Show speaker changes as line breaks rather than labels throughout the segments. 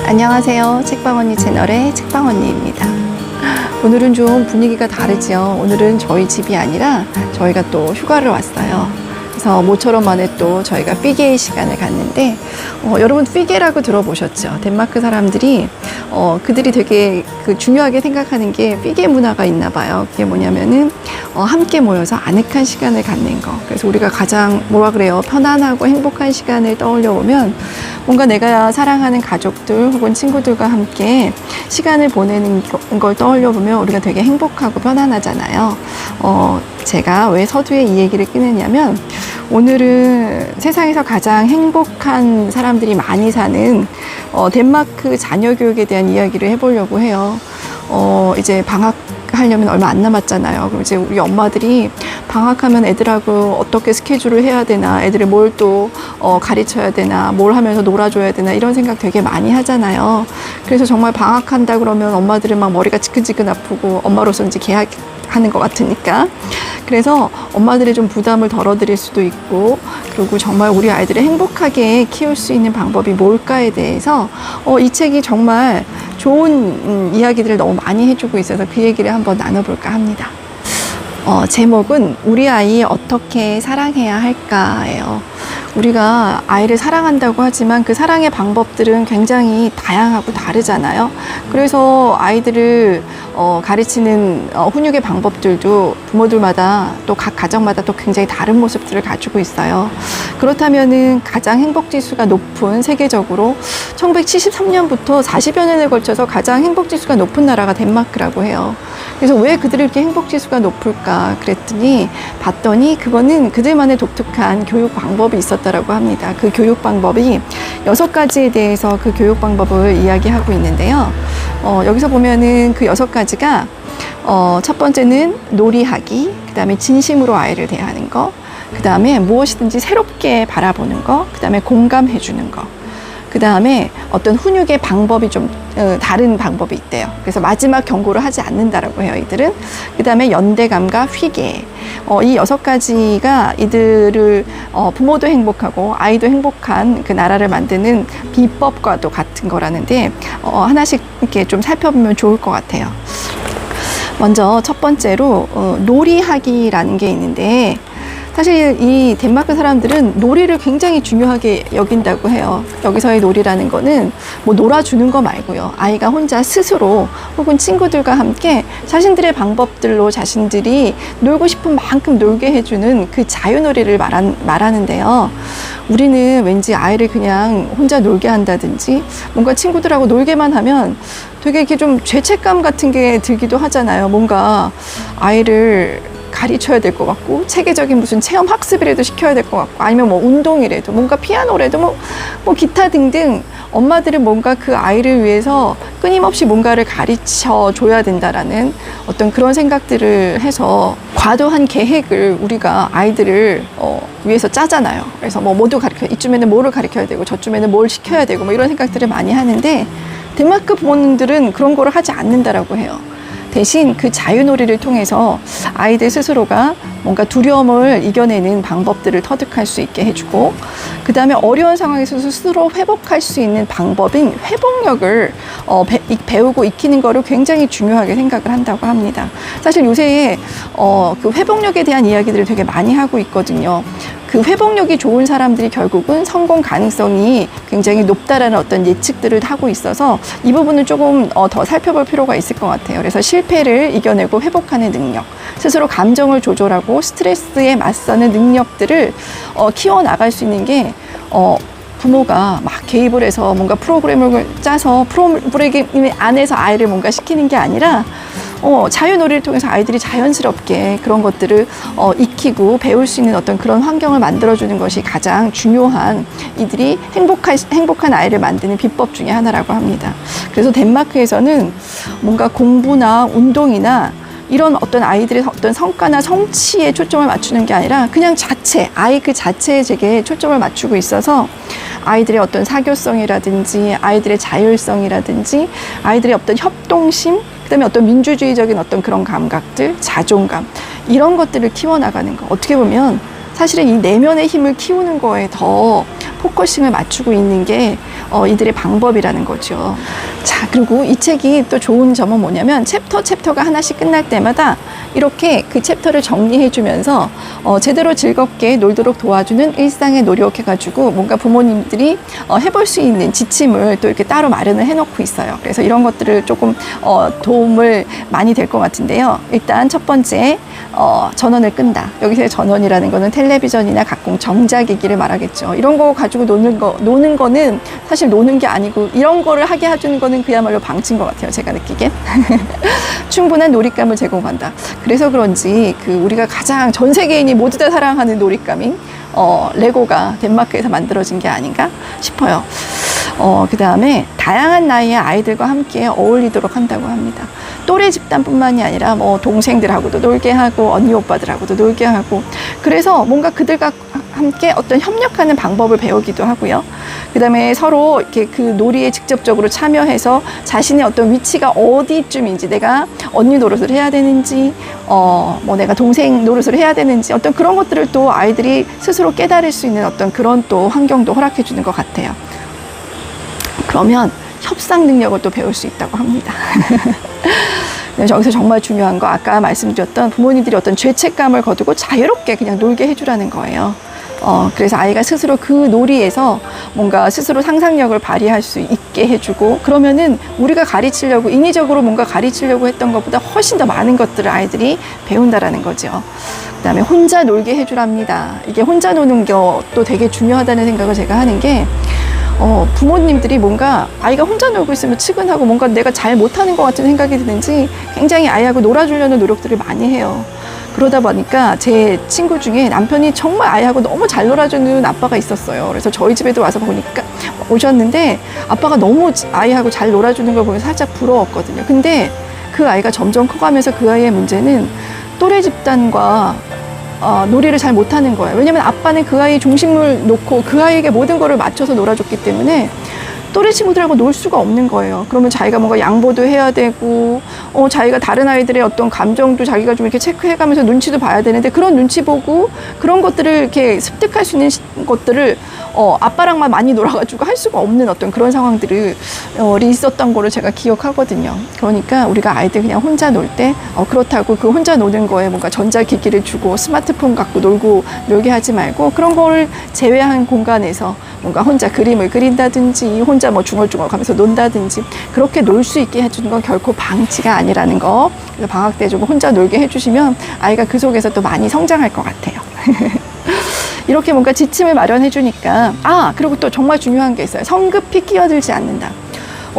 안녕하세요. 책방언니 채널의 책방언니입니다. 오늘은 좀 분위기가 다르죠. 오늘은 저희 집이 아니라 저희가 또 휴가를 왔어요. 그래서 모처럼 만에 또 저희가 피게의 시간을 갖는데 여러분 피게라고 들어보셨죠? 덴마크 사람들이 그들이 되게 중요하게 생각하는 게 피게 문화가 있나 봐요. 그게 뭐냐면은 함께 모여서 아늑한 시간을 갖는 거. 그래서 우리가 가장 뭐라 그래요? 편안하고 행복한 시간을 떠올려 보면 뭔가 내가 사랑하는 가족들 혹은 친구들과 함께 시간을 보내는 걸 떠올려 보면 우리가 되게 행복하고 편안하잖아요. 제가 왜 서두에 이 얘기를 꺼내냐면 오늘은 세상에서 가장 행복한 사람들이 많이 사는 덴마크 자녀 교육에 대한 이야기를 해보려고 해요. 이제 방학하려면 얼마 안 남았잖아요. 그럼 이제 우리 엄마들이 방학하면 애들하고 어떻게 스케줄을 해야 되나, 애들을 뭘 또 가르쳐야 되나, 뭘 하면서 놀아줘야 되나 이런 생각 되게 많이 하잖아요. 그래서 정말 방학한다 그러면 엄마들은 막 머리가 지끈지끈 아프고 엄마로서 이제 계약하는 것 같으니까. 그래서 엄마들이 좀 부담을 덜어드릴 수도 있고, 그리고 정말 우리 아이들을 행복하게 키울 수 있는 방법이 뭘까에 대해서 이 책이 정말 좋은 이야기들을 너무 많이 해주고 있어서 그 얘기를 한번 나눠볼까 합니다. 제목은 우리 아이 어떻게 사랑해야 할까예요. 우리가 아이를 사랑한다고 하지만 그 사랑의 방법들은 굉장히 다양하고 다르잖아요. 그래서 아이들을 가르치는 훈육의 방법들도 부모들마다 또 각 가정마다 또 굉장히 다른 모습들을 가지고 있어요. 그렇다면은 가장 행복지수가 높은, 세계적으로 1973년부터 40여 년에 걸쳐서 가장 행복지수가 높은 나라가 덴마크라고 해요. 그래서 왜 그들이 이렇게 행복지수가 높을까 그랬더니 봤더니 그거는 그들만의 독특한 교육 방법이 있었다라고 합니다. 그 교육 방법이 6가지에 대해서 그 교육 방법을 이야기하고 있는데요. 여기서 보면은 그 6가지가 첫 번째는 놀이하기, 그 다음에 진심으로 아이를 대하는 거, 그 다음에 무엇이든지 새롭게 바라보는 거, 그 다음에 공감해 주는 거, 그 다음에 어떤 훈육의 방법이 좀 다른 방법이 있대요. 그래서 마지막 경고를 하지 않는다라고 해요, 이들은. 그 다음에 연대감과 회개. 이 6가지가 이들을 부모도 행복하고 아이도 행복한 그 나라를 만드는 비법과도 같은 거라는데 하나씩 이렇게 좀 살펴보면 좋을 것 같아요. 먼저 첫 번째로 놀이하기라는 게 있는데, 사실 이 덴마크 사람들은 놀이를 굉장히 중요하게 여긴다고 해요. 여기서의 놀이라는 거는 뭐 놀아주는 거 말고요. 아이가 혼자 스스로 혹은 친구들과 함께 자신들의 방법들로 자신들이 놀고 싶은 만큼 놀게 해주는 그 자유놀이를 말하는데요. 우리는 왠지 아이를 그냥 혼자 놀게 한다든지 뭔가 친구들하고 놀게만 하면 되게 이렇게 좀 죄책감 같은 게 들기도 하잖아요. 뭔가 아이를 가르쳐야 될 것 같고, 체계적인 무슨 체험 학습이라도 시켜야 될 것 같고, 아니면 뭐 운동이라도, 뭔가 피아노라도, 뭐 기타 등등 엄마들은 뭔가 그 아이를 위해서 끊임없이 뭔가를 가르쳐 줘야 된다라는 어떤 그런 생각들을 해서 과도한 계획을 우리가 아이들을 위해서 짜잖아요. 그래서 뭐 모두 이쯤에는 뭐를 가르쳐야 되고 저쯤에는 뭘 시켜야 되고 뭐 이런 생각들을 많이 하는데, 덴마크 부모님들은 그런 거를 하지 않는다라고 해요. 대신 그 자유놀이를 통해서 아이들 스스로가 뭔가 두려움을 이겨내는 방법들을 터득할 수 있게 해주고, 그 다음에 어려운 상황에서 스스로 회복할 수 있는 방법인 회복력을 배우고 익히는 거를 굉장히 중요하게 생각을 한다고 합니다. 사실 요새 그 회복력에 대한 이야기들을 되게 많이 하고 있거든요. 그 회복력이 좋은 사람들이 결국은 성공 가능성이 굉장히 높다라는 어떤 예측들을 하고 있어서 이 부분은 조금 더 살펴볼 필요가 있을 것 같아요. 그래서 실패를 이겨내고 회복하는 능력, 스스로 감정을 조절하고 스트레스에 맞서는 능력들을 키워나갈 수 있는 게 부모가 막 개입을 해서 뭔가 프로그램을 짜서 프로그램 안에서 아이를 뭔가 시키는 게 아니라 자유놀이를 통해서 아이들이 자연스럽게 그런 것들을 익히고 배울 수 있는 어떤 그런 환경을 만들어주는 것이 가장 중요한, 이들이 행복한 아이를 만드는 비법 중에 하나라고 합니다. 그래서 덴마크에서는 뭔가 공부나 운동이나 이런 어떤 아이들의 어떤 성과나 성취에 초점을 맞추는 게 아니라 그냥 아이 그 자체에 되게 초점을 맞추고 있어서 아이들의 어떤 사교성이라든지 아이들의 자율성이라든지 아이들의 어떤 협동심, 그다음에 어떤 민주주의적인 어떤 그런 감각들, 자존감, 이런 것들을 키워나가는 거. 어떻게 보면 사실은 이 내면의 힘을 키우는 거에 더 포커싱을 맞추고 있는 게 이들의 방법이라는 거죠. 자, 그리고 이 책이 또 좋은 점은 뭐냐면 챕터가 하나씩 끝날 때마다 이렇게 그 챕터를 정리해 주면서 제대로 즐겁게 놀도록 도와주는 일상의 노력해가지고 뭔가 부모님들이 해볼 수 있는 지침을 또 이렇게 따로 마련을 해놓고 있어요. 그래서 이런 것들을 조금 도움을 많이 될 것 같은데요. 일단 첫 번째, 전원을 끈다. 여기서의 전원이라는 거는 텔레비전이나 각종 전자기기를 말하겠죠. 이런 거 가지고 노는 거는 사실 노는 게 아니고 이런 거를 하게 해주는 거는 그야말로 방치인 것 같아요. 제가 느끼기엔. 충분한 놀잇감을 제공한다. 그래서 그런지 우리가 가장 전 세계인이 모두 다 사랑하는 놀잇감인 레고가 덴마크에서 만들어진 게 아닌가 싶어요. 그 다음에 다양한 나이의 아이들과 함께 어울리도록 한다고 합니다. 또래 집단뿐만이 아니라 뭐 동생들하고도 놀게 하고 언니 오빠들하고도 놀게 하고, 그래서 뭔가 그들과 함께 어떤 협력하는 방법을 배우기도 하고요. 그 다음에 서로 이렇게 그 놀이에 직접적으로 참여해서 자신의 어떤 위치가 어디쯤인지, 내가 언니 노릇을 해야 되는지, 뭐 내가 동생 노릇을 해야 되는지, 어떤 그런 것들을 또 아이들이 스스로 깨달을 수 있는 어떤 그런 또 환경도 허락해 주는 것 같아요. 그러면 협상 능력을 또 배울 수 있다고 합니다. 여기서 정말 중요한 거, 아까 말씀드렸던 부모님들이 어떤 죄책감을 거두고 자유롭게 그냥 놀게 해주라는 거예요. 그래서 아이가 스스로 그 놀이에서 뭔가 스스로 상상력을 발휘할 수 있게 해주고, 그러면은 우리가 가르치려고, 인위적으로 뭔가 가르치려고 했던 것보다 훨씬 더 많은 것들을 아이들이 배운다라는 거죠. 그 다음에 혼자 놀게 해주랍니다. 이게 혼자 노는 것도 되게 중요하다는 생각을 제가 하는 게, 부모님들이 뭔가 아이가 혼자 놀고 있으면 측은하고 뭔가 내가 잘 못하는 것 같은 생각이 드는지 굉장히 아이하고 놀아주려는 노력들을 많이 해요. 그러다 보니까 제 친구 중에 남편이 정말 아이하고 너무 잘 놀아주는 아빠가 있었어요. 그래서 저희 집에도 와서 보니까 오셨는데 아빠가 너무 아이하고 잘 놀아주는 걸 보면서 살짝 부러웠거든요. 근데 그 아이가 점점 커가면서 그 아이의 문제는 또래 집단과 놀이를 잘 못하는 거예요. 왜냐면 아빠는 그 아이 중심을 놓고 그 아이에게 모든 거를 맞춰서 놀아줬기 때문에 또래 친구들하고 놀 수가 없는 거예요. 그러면 자기가 뭔가 양보도 해야 되고, 자기가 다른 아이들의 어떤 감정도 자기가 좀 이렇게 체크해가면서 눈치도 봐야 되는데, 그런 눈치 보고 그런 것들을 이렇게 습득할 수 있는 것들을 아빠랑만 많이 놀아가지고 할 수가 없는 어떤 그런 상황들이 있었던 거를 제가 기억하거든요. 그러니까 우리가 아이들 그냥 혼자 놀 때 그렇다고 그 혼자 노는 거에 뭔가 전자기기를 주고 스마트폰 갖고 놀게 하지 말고, 그런 거를 제외한 공간에서 뭔가 혼자 그림을 그린다든지 혼자 뭐 중얼중얼 가면서 논다든지 그렇게 놀 수 있게 해주는 건 결코 방치가 아니라는 거. 그래서 방학 때 좀 혼자 놀게 해주시면 아이가 그 속에서 또 많이 성장할 것 같아요. 이렇게 뭔가 지침을 마련해 주니까, 그리고 또 정말 중요한 게 있어요. 성급히 끼어들지 않는다.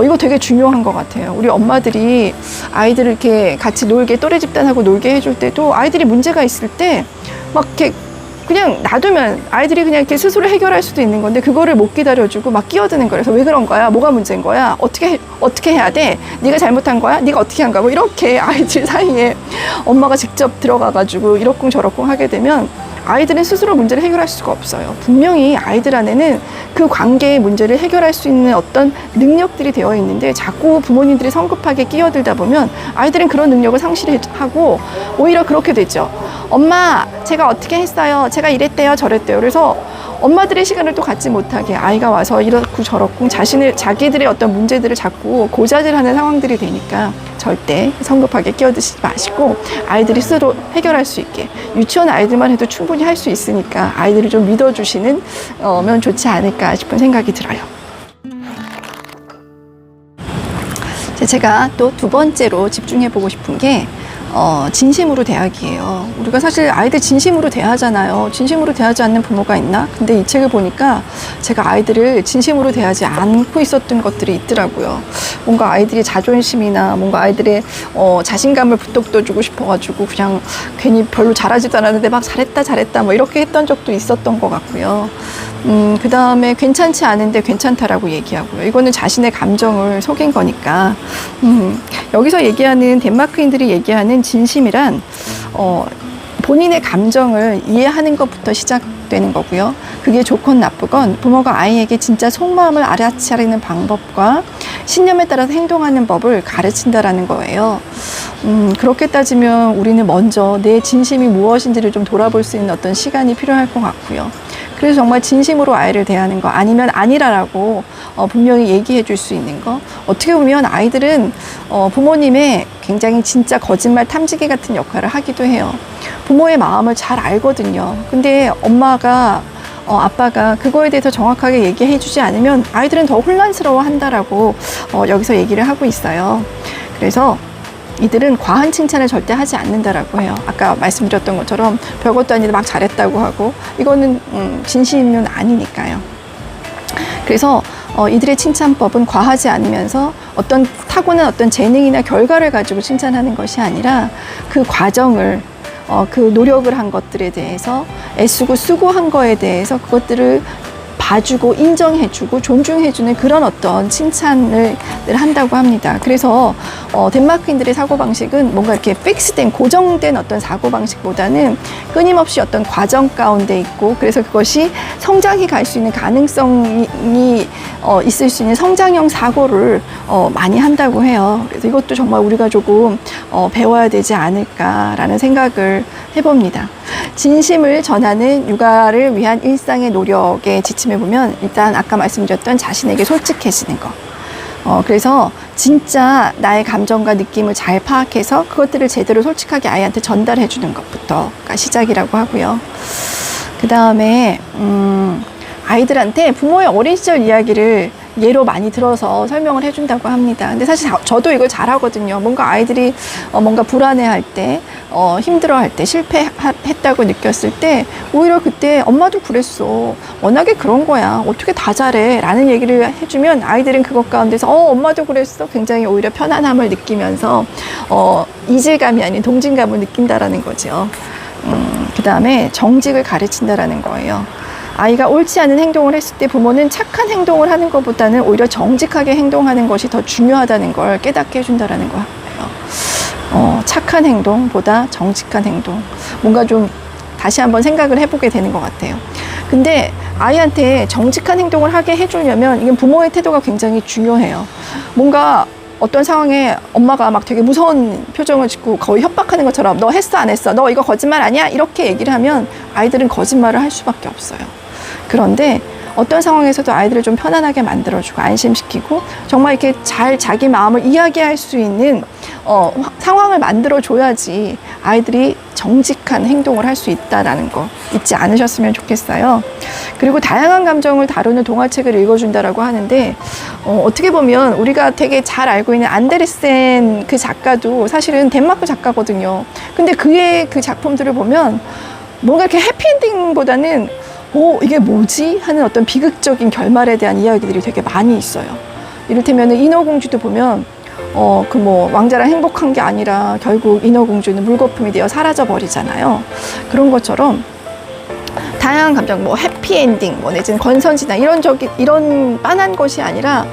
이거 되게 중요한 것 같아요. 우리 엄마들이 아이들을 이렇게 같이 놀게, 또래 집단하고 놀게 해줄 때도 아이들이 문제가 있을 때 막 이렇게 그냥 놔두면 아이들이 그냥 이렇게 스스로 해결할 수도 있는 건데, 그거를 못 기다려주고 막 끼어드는 거라서, 왜 그런 거야? 뭐가 문제인 거야? 어떻게 해야 돼? 네가 잘못한 거야? 네가 어떻게 한 거야? 뭐 이렇게 아이들 사이에 엄마가 직접 들어가가지고 이러쿵저러쿵 하게 되면 아이들은 스스로 문제를 해결할 수가 없어요. 분명히 아이들 안에는 그 관계의 문제를 해결할 수 있는 어떤 능력들이 되어 있는데, 자꾸 부모님들이 성급하게 끼어들다 보면 아이들은 그런 능력을 상실하고 오히려 그렇게 되죠. 엄마, 제가 어떻게 했어요? 제가 이랬대요, 저랬대요. 그래서 엄마들의 시간을 또 갖지 못하게 아이가 와서 이렇고 저렇고 자기들의 어떤 문제들을 자꾸 고자질하는 상황들이 되니까 절대 성급하게 끼어드시지 마시고 아이들이 스스로 해결할 수 있게, 유치원 아이들만 해도 충분히 할 수 있으니까 아이들을 좀 믿어주시는 면 좋지 않을까 싶은 생각이 들어요. 제가 또 두 번째로 집중해 보고 싶은 게 진심으로 대하기예요. 우리가 사실 아이들 진심으로 대하잖아요. 진심으로 대하지 않는 부모가 있나? 근데 이 책을 보니까 제가 아이들을 진심으로 대하지 않고 있었던 것들이 있더라고요. 뭔가 아이들이 자존심이나 뭔가 아이들의 자신감을 부탁떠주고 싶어가지고 그냥 괜히 별로 잘하지도 않았는데 막 잘했다 뭐 이렇게 했던 적도 있었던 것 같고요. 그 다음에 괜찮지 않은데 괜찮다라고 얘기하고요. 이거는 자신의 감정을 속인 거니까. 여기서 얘기하는 덴마크인들이 얘기하는 진심이란 본인의 감정을 이해하는 것부터 시작되는 거고요. 그게 좋건 나쁘건 부모가 아이에게 진짜 속마음을 알아차리는 방법과 신념에 따라서 행동하는 법을 가르친다라는 거예요. 그렇게 따지면 우리는 먼저 내 진심이 무엇인지를 좀 돌아볼 수 있는 어떤 시간이 필요할 것 같고요. 그래서 정말 진심으로 아이를 대하는 거, 아니면 아니라라고 분명히 얘기해 줄 수 있는 거. 어떻게 보면 아이들은 부모님의 굉장히 진짜 거짓말 탐지기 같은 역할을 하기도 해요. 부모의 마음을 잘 알거든요. 근데 엄마가 아빠가 그거에 대해서 정확하게 얘기해 주지 않으면 아이들은 더 혼란스러워 한다라고 여기서 얘기를 하고 있어요. 그래서 이들은 과한 칭찬을 절대 하지 않는다라고 해요. 아까 말씀드렸던 것처럼 별것도 아닌데 막 잘했다고 하고, 이거는 진심은 아니니까요. 그래서 이들의 칭찬법은 과하지 않으면서 어떤 타고난 어떤 재능이나 결과를 가지고 칭찬하는 것이 아니라 그 과정을, 그 노력을 한 것들에 대해서, 애쓰고 수고한 거에 대해서 그것들을 봐주고 인정해주고 존중해주는 그런 어떤 칭찬을 한다고 합니다. 그래서 덴마크인들의 사고방식은 뭔가 이렇게 픽스된, 고정된 어떤 사고방식보다는 끊임없이 어떤 과정 가운데 있고, 그래서 그것이 성장해 갈 수 있는 가능성이 있을 수 있는 성장형 사고를 많이 한다고 해요. 그래서 이것도 정말 우리가 조금 배워야 되지 않을까라는 생각을 해봅니다. 진심을 전하는 육아를 위한 일상의 노력의 지침에 보면, 일단 아까 말씀드렸던 자신에게 솔직해지는 거. 그래서 진짜 나의 감정과 느낌을 잘 파악해서 그것들을 제대로 솔직하게 아이한테 전달해 주는 것부터가 시작이라고 하고요. 그 다음에 아이들한테 부모의 어린 시절 이야기를 예로 많이 들어서 설명을 해준다고 합니다. 근데 사실 저도 이걸 잘하거든요. 뭔가 아이들이 뭔가 불안해할 때, 힘들어할 때, 실패했다고 느꼈을 때 오히려 그때 엄마도 그랬어, 워낙에 그런 거야, 어떻게 다 잘해 라는 얘기를 해주면 아이들은 그것 가운데서 엄마도 그랬어, 굉장히 오히려 편안함을 느끼면서 이질감이 아닌 동질감을 느낀다라는 거죠. 그 다음에 정직을 가르친다라는 거예요. 아이가 옳지 않은 행동을 했을 때 부모는 착한 행동을 하는 것보다는 오히려 정직하게 행동하는 것이 더 중요하다는 걸 깨닫게 해준다라는 거예요. 착한 행동보다 정직한 행동. 뭔가 좀 다시 한번 생각을 해보게 되는 것 같아요. 근데 아이한테 정직한 행동을 하게 해주려면 이건 부모의 태도가 굉장히 중요해요. 뭔가 어떤 상황에 엄마가 막 되게 무서운 표정을 짓고 거의 협박하는 것처럼 너 했어 안 했어? 너 이거 거짓말 아니야? 이렇게 얘기를 하면 아이들은 거짓말을 할 수밖에 없어요. 그런데 어떤 상황에서도 아이들을 좀 편안하게 만들어주고 안심시키고 정말 이렇게 잘 자기 마음을 이야기할 수 있는 상황을 만들어줘야지 아이들이 정직한 행동을 할 수 있다는 거 잊지 않으셨으면 좋겠어요. 그리고 다양한 감정을 다루는 동화책을 읽어준다라고 하는데 어떻게 보면 우리가 되게 잘 알고 있는 안데르센 그 작가도 사실은 덴마크 작가거든요. 근데 그의 그 작품들을 보면 뭔가 이렇게 해피엔딩보다는 이게 뭐지? 하는 어떤 비극적인 결말에 대한 이야기들이 되게 많이 있어요. 이를테면 인어공주도 보면 왕자랑 행복한 게 아니라 결국 인어공주는 물거품이 되어 사라져 버리잖아요. 그런 것처럼 다양한 감정, 해피엔딩, 내지는 권선징악 이런 빤한 것이 아니라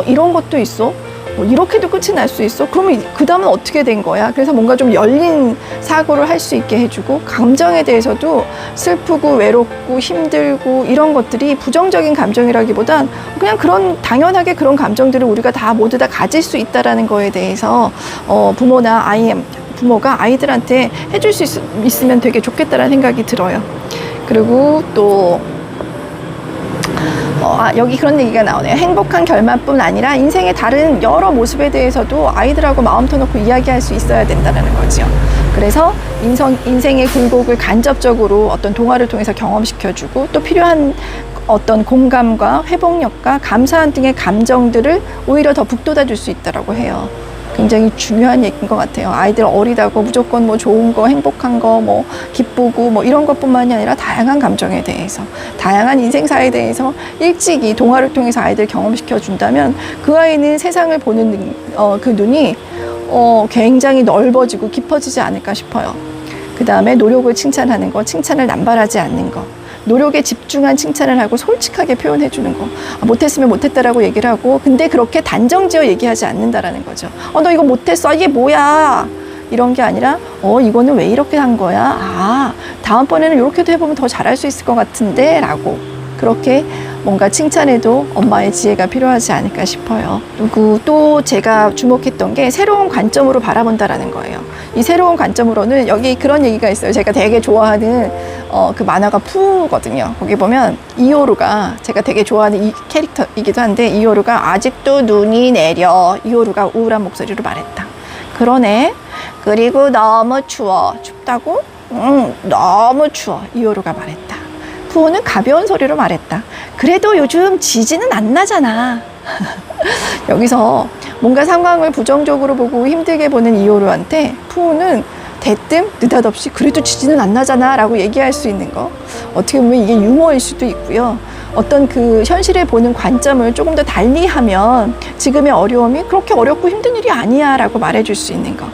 이런 것도 있어? 이렇게도 끝이 날 수 있어? 그러면 그 다음은 어떻게 된 거야? 그래서 뭔가 좀 열린 사고를 할 수 있게 해주고, 감정에 대해서도 슬프고 외롭고 힘들고 이런 것들이 부정적인 감정이라기보단 그냥 당연하게 그런 감정들을 우리가 모두 다 가질 수 있다라는 거에 대해서 부모가 아이들한테 해줄 수 있으면 되게 좋겠다라는 생각이 들어요. 그리고 또 여기 그런 얘기가 나오네요. 행복한 결말뿐 아니라 인생의 다른 여러 모습에 대해서도 아이들하고 마음 터놓고 이야기할 수 있어야 된다는 거죠. 그래서 인생의 굴곡을 간접적으로 어떤 동화를 통해서 경험시켜주고, 또 필요한 어떤 공감과 회복력과 감사함 등의 감정들을 오히려 더 북돋아 줄 수 있다고 해요. 굉장히 중요한 얘기인 것 같아요. 아이들 어리다고 무조건 좋은 거, 행복한 거, 기쁘고 이런 것뿐만이 아니라 다양한 감정에 대해서, 다양한 인생사에 대해서 일찍이 동화를 통해서 아이들 경험시켜 준다면 그 아이는 세상을 보는 그 눈이 굉장히 넓어지고 깊어지지 않을까 싶어요. 그 다음에 노력을 칭찬하는 거, 칭찬을 남발하지 않는 거, 노력에 집중한 칭찬을 하고 솔직하게 표현해 주는 거. 못했으면 못했다라고 얘기를 하고, 근데 그렇게 단정지어 얘기하지 않는다라는 거죠. 너 이거 못했어, 이게 뭐야, 이런 게 아니라 이거는 왜 이렇게 한 거야, 다음번에는 이렇게도 해보면 더 잘할 수 있을 것 같은데 라고, 그렇게 뭔가 칭찬에도 엄마의 지혜가 필요하지 않을까 싶어요. 그리고 또 제가 주목했던 게 새로운 관점으로 바라본다라는 거예요. 이 새로운 관점으로는 여기 그런 얘기가 있어요. 제가 되게 좋아하는 그 만화가 푸거든요. 거기 보면 이오루가 제가 되게 좋아하는 이 캐릭터이기도 한데 이오루가 아직도 눈이 내려 이오루가 우울한 목소리로 말했다. 그러네. 그리고 너무 추워. 춥다고? 응, 너무 추워. 이오루가 말했다. 푸우는 가벼운 소리로 말했다. 그래도 요즘 지진은 안 나잖아. 여기서 뭔가 상황을 부정적으로 보고 힘들게 보는 이오루한테 푸우는 대뜸 느닷없이 그래도 지진은 안 나잖아 라고 얘기할 수 있는 거, 어떻게 보면 이게 유머일 수도 있고요. 어떤 그 현실을 보는 관점을 조금 더 달리 하면 지금의 어려움이 그렇게 어렵고 힘든 일이 아니야 라고 말해줄 수 있는 거.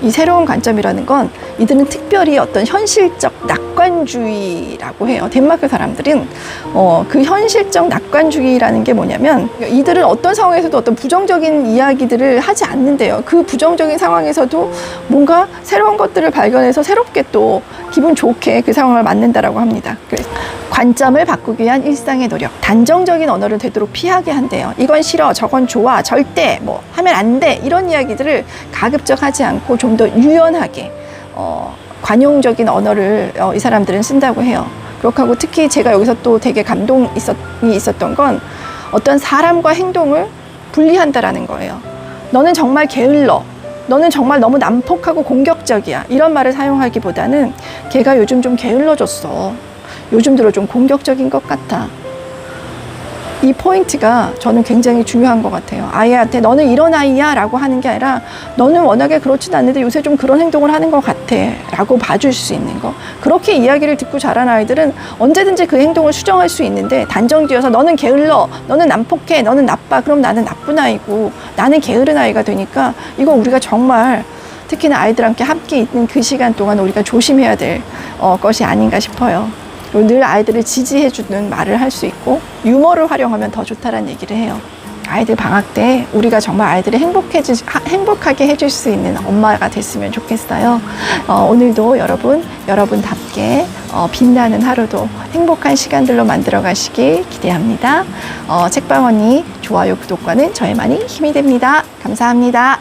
이 새로운 관점이라는 건 이들은 특별히 어떤 현실적 낙관주의라고 해요. 덴마크 사람들은 그 현실적 낙관주의라는 게 뭐냐면 이들은 어떤 상황에서도 어떤 부정적인 이야기들을 하지 않는데요. 그 부정적인 상황에서도 뭔가 새로운 것들을 발견해서 새롭게 또 기분 좋게 그 상황을 만든다라고 합니다. 그래서 관점을 바꾸기 위한 일상의 노력, 단정적인 언어를 되도록 피하게 한대요. 이건 싫어, 저건 좋아, 절대 뭐 하면 안 돼, 이런 이야기들을 가급적 하지 않고 좀 더 유연하게 관용적인 언어를 이 사람들은 쓴다고 해요. 그렇게 하고 특히 제가 여기서 또 되게 감동이 있었던 건 어떤 사람과 행동을 분리한다라는 거예요. 너는 정말 게을러, 너는 정말 너무 난폭하고 공격적이야, 이런 말을 사용하기보다는 걔가 요즘 좀 게을러졌어, 요즘 들어 좀 공격적인 것 같아. 이 포인트가 저는 굉장히 중요한 것 같아요. 아이한테 너는 이런 아이야 라고 하는 게 아니라 너는 워낙에 그렇진 않는데 요새 좀 그런 행동을 하는 것 같아 라고 봐줄 수 있는 거. 그렇게 이야기를 듣고 자란 아이들은 언제든지 그 행동을 수정할 수 있는데, 단정지어서 너는 게을러, 너는 난폭해, 너는 나빠, 그럼 나는 나쁜 아이고 나는 게으른 아이가 되니까 이거 우리가 정말 특히나 아이들과 함께 있는 그 시간 동안 우리가 조심해야 될 것이 아닌가 싶어요. 늘 아이들을 지지해주는 말을 할 수 있고 유머를 활용하면 더 좋다라는 얘기를 해요. 아이들 방학 때 우리가 정말 아이들을 행복하게 해줄 수 있는 엄마가 됐으면 좋겠어요. 오늘도 여러분답게 빛나는 하루도 행복한 시간들로 만들어 가시길 기대합니다. 책방언니 좋아요, 구독과는 저에만이 힘이 됩니다. 감사합니다.